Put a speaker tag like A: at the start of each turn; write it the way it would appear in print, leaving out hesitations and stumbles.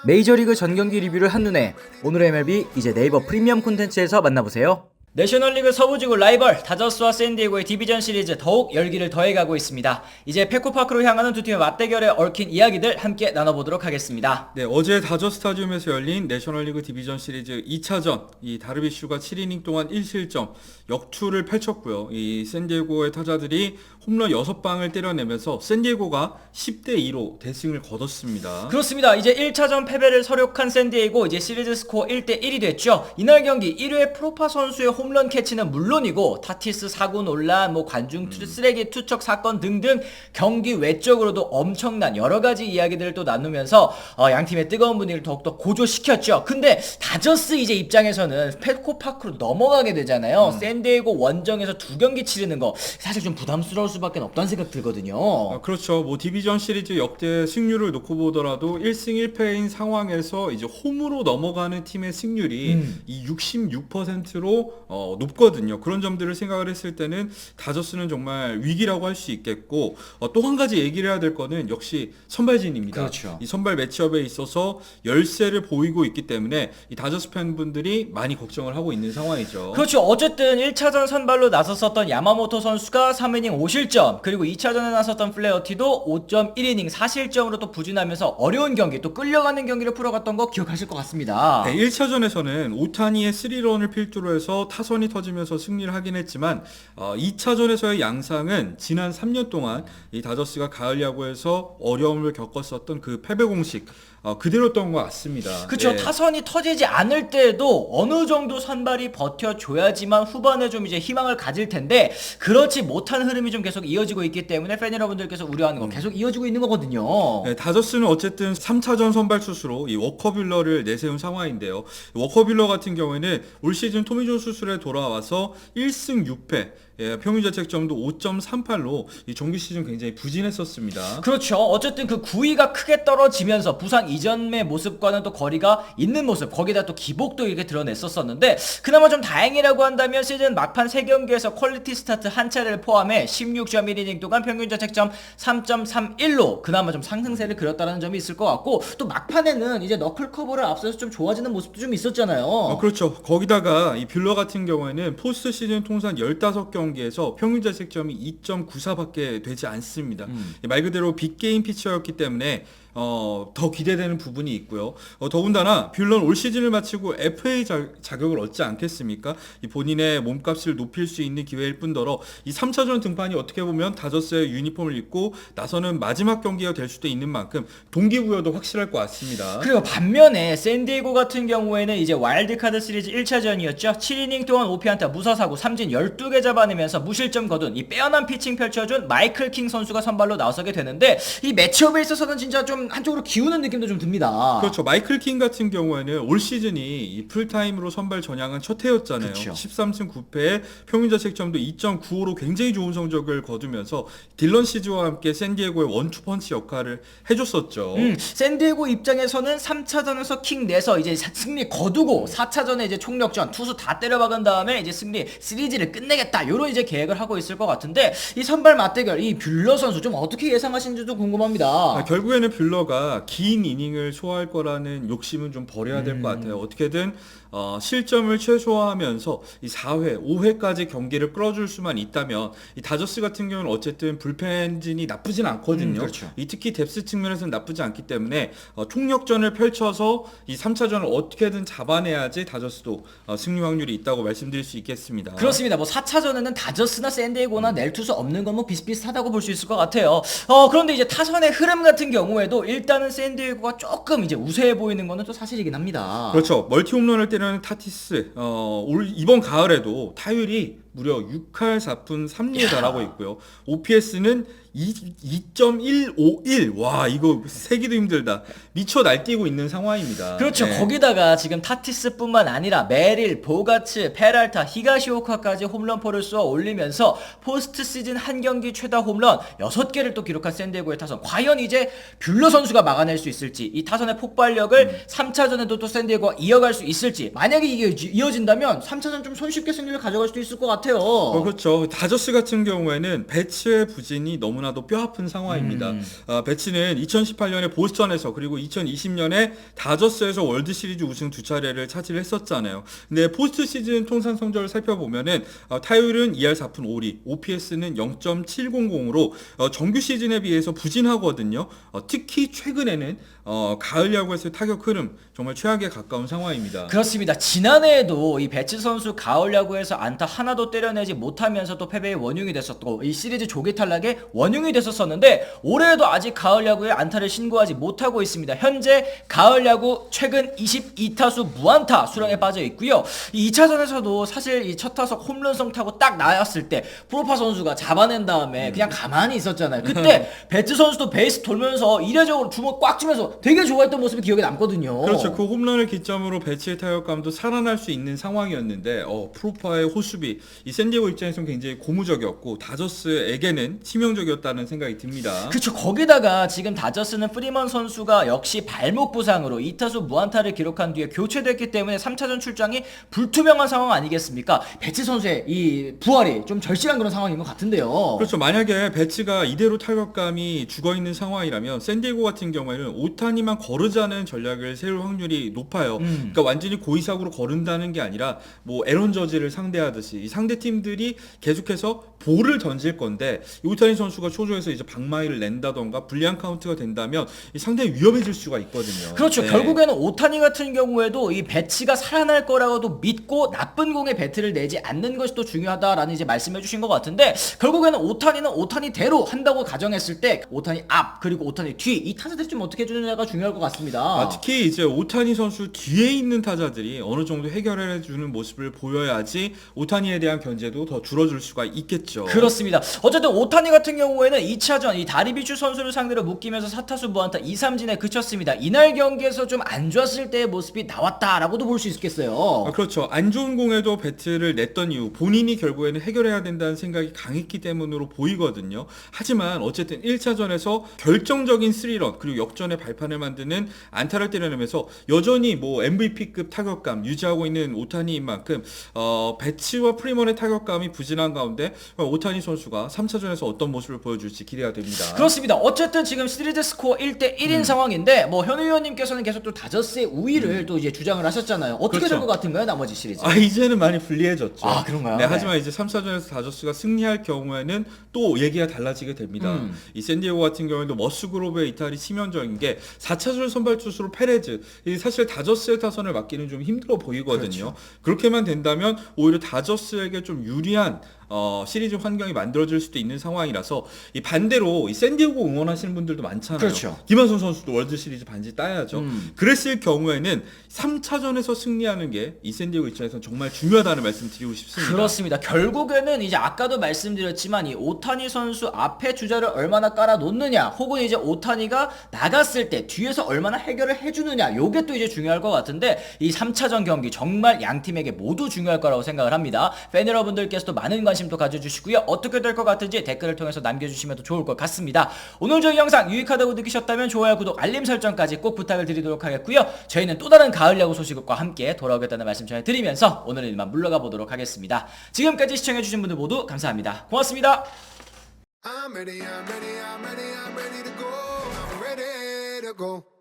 A: 메이저리그 전경기 리뷰를 한눈에 오늘의 MLB 이제 네이버 프리미엄 콘텐츠에서 만나보세요. 내셔널리그 서부지구 라이벌 다저스와 샌디에고의 디비전 시리즈 더욱 열기를 더해가고 있습니다. 이제 페코파크로 향하는 두 팀의 맞대결에 얽힌 이야기들 함께 나눠보도록 하겠습니다.
B: 네, 어제 다저 스타디움에서 열린 내셔널리그 디비전 시리즈 2차전, 이 다르비슈가 7이닝 동안 1실점 역투를 펼쳤고요. 이 샌디에고의 타자들이 홈런 6방을 때려내면서 샌디에고가 10대2로 대승을 거뒀습니다.
A: 그렇습니다. 이제 1차전 패배를 서력한 샌디에고 이제 시리즈 스코어 1대1이 됐죠. 이날 경기 1회 프로파 선수의 홈런 캐치는 물론이고 타티스 사고 논란, 관중 쓰레기 투척 사건 등등 경기 외적으로도 엄청난 여러 가지 이야기들을 또 나누면서 양 팀의 뜨거운 분위기를 더욱더 고조시켰죠. 근데 다저스 이제 입장에서는 페코파크로 넘어가게 되잖아요. 샌디에고 원정에서 두 경기 치르는 거 사실 좀 부담스러울 수밖에 없다는 생각 들거든요.
B: 그렇죠. 디비전 시리즈 역대 승률을 놓고 보더라도 1승 1패인 상황에서 이제 홈으로 넘어가는 팀의 승률이 이 66%로 높거든요. 그런 점들을 생각을 했을 때는 다저스는 정말 위기라고 할 수 있겠고, 또 한 가지 얘기를 해야 될 거는 역시 선발진입니다.
A: 그렇죠.
B: 이 선발 매치업에 있어서 열세를 보이고 있기 때문에 이 다저스 팬분들이 많이 걱정을 하고 있는 상황이죠.
A: 그렇죠. 어쨌든 1차전 선발로 나섰었던 야마모토 선수가 3이닝 5실점, 그리고 2차전에 나섰던 플레어티도 5.1이닝 4실점으로 또 부진하면서 어려운 경기, 또 끌려가는 경기를 풀어갔던 거 기억하실 것 같습니다.
B: 네, 1차전에서는 오타니의 3런을 필두로 해서 타선이 터지면서 승리를 하긴 했지만 2차전에서의 양상은 지난 3년 동안 이 다저스가 가을 야구에서 어려움을 겪었었던 그 패배 공식 그대로였던 것 같습니다.
A: 그렇죠.
B: 예.
A: 타선이 터지지 않을 때도 어느 정도 선발이 버텨줘야지만 후반에 좀 이제 희망을 가질 텐데 그렇지 못한 흐름이 좀 계속 이어지고 있기 때문에 팬 여러분들께서 우려하는 건 계속 이어지고 있는 거거든요.
B: 네, 다저스는 어쨌든 3차전 선발 투수로 이 워커빌러를 내세운 상황인데요. 워커빌러 같은 경우에는 올 시즌 토미존 수술에 돌아와서 1승 6패, 평균 자책점도 5.38로 이 정규 시즌 굉장히 부진했었습니다.
A: 그렇죠. 어쨌든 그 구위가 크게 떨어지면서 부상 이전의 모습과는 또 거리가 있는 모습, 거기다 또 기복도 이렇게 드러냈었었는데 그나마 좀 다행이라고 한다면 시즌 막판 3경기에서 퀄리티 스타트 한 차례를 포함해 16.1이닝 동안 평균 자책점 3.31로 그나마 좀 상승세를 그렸다는 점이 있을 것 같고, 또 막판에는 이제 너클 커버를 앞서서 좀 좋아지는 모습도 좀 있었잖아요.
B: 그렇죠. 거기다가 이 뷰러 같은 경우에는 포스트 시즌 통산 15경기에서 평균 자책점이 2.94밖에 되지 않습니다. 말 그대로 빅게임 피처였기 때문에 더 기대되는 부분이 있고요. 더군다나 뷰런 올 시즌을 마치고 FA 자격을 얻지 않겠습니까? 이 본인의 몸값을 높일 수 있는 기회일 뿐더러 이 3차전 등판이 어떻게 보면 다저스의 유니폼을 입고 나서는 마지막 경기가 될 수도 있는 만큼 동기부여도 확실할 것 같습니다.
A: 그리고 반면에 샌디에고 같은 경우에는 이제 와일드카드 시리즈 1차전이었죠. 7이닝 동안 5피안타 무사사구 삼진 12개 잡아내면서 무실점 거둔 이 빼어난 피칭 펼쳐준 마이클 킹 선수가 선발로 나서게 되는데 이 매치업에 있어서는 진짜 좀 한쪽으로 기우는 느낌도 좀 듭니다.
B: 그렇죠. 마이클 킹 같은 경우에는 올 시즌이 이 풀타임으로 선발 전향한 첫 해였잖아요.
A: 그렇죠.
B: 13승 9패에 평균 자책점도 2.95로 굉장히 좋은 성적을 거두면서 딜런 시즈와 함께 샌디에고의 원투펀치 역할을 해줬었죠.
A: 샌디에고 입장에서는 3차전에서 킹 내서 이제 승리 거두고 4차전에 이제 총력전 투수 다 때려박은 다음에 이제 승리 시리즈를 끝내겠다, 요런 이제 계획을 하고 있을 것 같은데 이 선발 맞대결 이 뷰러 선수 좀 어떻게 예상하시는지도 궁금합니다.
B: 결국에는 뷰러가 긴 이닝을 소화할 거라는 욕심은 좀 버려야 될 것 같아요. 어떻게든 실점을 최소화하면서 이 4회, 5회까지 경기를 끌어줄 수만 있다면 이 다저스 같은 경우는 어쨌든 불펜진이 나쁘진 않거든요.
A: 그렇죠.
B: 이 특히 뎁스 측면에서는 나쁘지 않기 때문에 총력전을 펼쳐서 이 3차전을 어떻게든 잡아내야지 다저스도 승리 확률이 있다고 말씀드릴 수 있겠습니다.
A: 그렇습니다. 4차전에는 다저스나 샌디에고나 낼 투수 없는 건 비슷비슷하다고 볼 수 있을 것 같아요. 그런데 이제 타선의 흐름 같은 경우에도 일단은 샌디에고가 조금 이제 우세해 보이는 거는 또 사실이긴 합니다.
B: 그렇죠. 멀티 홈런을 때리는 타티스 이번 가을에도 타율이 무려 6할 4푼 3리에 달하고 있고요. OPS는 2.151. 와, 이거 세기도 힘들다. 미쳐 날뛰고 있는 상황입니다.
A: 그렇죠.
B: 네.
A: 거기다가 지금 타티스뿐만 아니라 메릴, 보가츠, 페랄타, 히가시오카까지 홈런포를 쏘아 올리면서 포스트 시즌 한 경기 최다 홈런 6개를 또 기록한 샌디에고의 타선. 과연 이제 뷰러 선수가 막아낼 수 있을지, 이 타선의 폭발력을 3차전에도 또 샌디에고가 이어갈 수 있을지, 만약에 이게 이어진다면 3차전 좀 손쉽게 승리를 가져갈 수도 있을 것 같아요. 같아요.
B: 그렇죠. 다저스 같은 경우에는 배츠의 부진이 너무나도 뼈아픈 상황입니다. 배츠는 2018년에 보스턴에서 그리고 2020년에 다저스에서 월드 시리즈 우승 두 차례를 차지했었잖아요. 근데 포스트 시즌 통산 성적을 살펴보면은 타율은 2할 4푼 5리, OPS는 0.700으로 정규 시즌에 비해서 부진하거든요. 특히 최근에는 가을 야구에서의 타격 흐름 정말 최악에 가까운 상황입니다.
A: 그렇습니다. 지난해에도 이 배츠 선수 가을 야구에서 안타 하나도 때려내지 못하면서 또 패배의 원흉이 됐었고 이 시리즈 조기 탈락의 원흉이 됐었었는데 올해에도 아직 가을 야구에 안타를 신고하지 못하고 있습니다. 현재 가을 야구 최근 22타수 무안타 수렁에 빠져 있고요. 이 2차전에서도 사실 이 첫 타석 홈런성 타고 딱 나왔을 때 프로파 선수가 잡아낸 다음에 그냥 가만히 있었잖아요. 그때 배츠 선수도 베이스 돌면서 이례적으로 주먹 꽉 쥐면서 되게 좋아했던 모습이 기억에 남거든요.
B: 그렇죠. 그 홈런을 기점으로 배치의 타격감도 살아날 수 있는 상황이었는데 프로파의 호수비 이 샌디에고 입장에서는 굉장히 고무적이었고 다저스에게는 치명적이었다는 생각이 듭니다.
A: 그렇죠. 거기다가 지금 다저스는 프리먼 선수가 역시 발목 부상으로 2타수 무안타를 기록한 뒤에 교체됐기 때문에 3차전 출장이 불투명한 상황 아니겠습니까? 배치 선수의 이 부활이 좀 절실한 그런 상황인 것 같은데요.
B: 그렇죠. 만약에 배치가 이대로 타격감이 죽어있는 상황이라면 샌디에고 같은 경우에는 오타니만 거르자는 전략을 세울 확률이 높아요. 그러니까 완전히 고의사구로 거른다는 게 아니라 뭐 에런 저지를 상대하듯이 이 상대 팀들이 계속해서 볼을 던질 건데 이 오타니 선수가 초조해서 이제 방망이를 낸다던가 불리한 카운트가 된다면 이 상당히 위험해질 수가 있거든요.
A: 그렇죠.
B: 네.
A: 결국에는 오타니 같은 경우에도 이 배치가 살아날 거라고도 믿고 나쁜 공에 배트를 내지 않는 것이 또 중요하다라는 이제 말씀해 주신 것 같은데 결국에는 오타니는 오타니대로 한다고 가정했을 때 오타니 앞 그리고 오타니 뒤 이 타자들이 좀 어떻게 해주느냐가 중요할 것 같습니다.
B: 특히 이제 오타니 선수 뒤에 있는 타자들이 어느 정도 해결해주는 모습을 보여야지 오타니에 대한 견제도 더 줄어들 수가 있겠죠.
A: 그렇습니다. 어쨌든 오타니 같은 경우에는 2차전 이 다리비슈 선수를 상대로 묶이면서 4타수 무안타 2삼진에 그쳤습니다. 이날 경기에서 좀 안 좋았을 때의 모습이 나왔다라고도 볼 수 있겠어요.
B: 그렇죠. 안 좋은 공에도 배트를 냈던 이유 본인이 결국에는 해결해야 된다는 생각이 강했기 때문으로 보이거든요. 하지만 어쨌든 1차전에서 결정적인 3런 그리고 역전의 발판을 만드는 안타를 때려내면서 여전히 뭐 MVP급 타격감 유지하고 있는 오타니인 만큼 배치와 프리먼의 타격감이 부진한 가운데 오타니 선수가 3차전에서 어떤 모습을 보여줄지 기대가 됩니다.
A: 그렇습니다. 어쨌든 지금 시리즈 스코어 1대1인 상황인데 뭐 현 의원님께서는 계속 또 다저스의 우위를 또 이제 주장을 하셨잖아요. 어떻게
B: 그렇죠.
A: 될 것 같은가요? 나머지 시리즈.
B: 이제는 많이 불리해졌죠.
A: 그런가요?
B: 네,
A: 네.
B: 하지만 이제 3차전에서 다저스가 승리할 경우에는 또 얘기가 달라지게 됩니다. 이 샌디에고 같은 경우에도 머스그로브의 이탈이 치명적인 게 4차전 선발 투수로 페레즈 사실 다저스의 타선을 맡기는 좀 힘들어 보이거든요.
A: 그렇죠.
B: 그렇게만 된다면 오히려 다저스에게 좀 유리한 시리즈 환경이 만들어질 수도 있는 상황이라서 이 반대로 이 샌디에고 응원하시는 분들도 많잖아요.
A: 그렇죠.
B: 김한선 선수도 월드 시리즈 반지 따야죠. 그랬을 경우에는 3차전에서 승리하는 게 이 샌디에고 입장에서는 정말 중요하다는 말씀 드리고 싶습니다.
A: 그렇습니다. 결국에는 이제 아까도 말씀드렸지만 이 오타니 선수 앞에 주자를 얼마나 깔아 놓느냐 혹은 이제 오타니가 나갔을 때 뒤에서 얼마나 해결을 해주느냐 요게 또 이제 중요할 것 같은데 이 3차전 경기 정말 양 팀에게 모두 중요할 거라고 생각을 합니다. 팬 여러분들께서도 많은 관심도 가져주시고요. 어떻게 될 것 같은지 댓글을 통해서 남겨주시면 더 좋을 것 같습니다. 오늘 저희 영상 유익하다고 느끼셨다면 좋아요, 구독, 알림 설정까지 꼭 부탁을 드리도록 하겠고요. 저희는 또 다른 가을 야구 소식과 함께 돌아오겠다는 말씀 전해드리면서 오늘은 이만 물러가 보도록 하겠습니다. 지금까지 시청해주신 분들 모두 감사합니다. 고맙습니다.
C: I'm ready, I'm ready, I'm ready, I'm ready to go. I'm ready to go.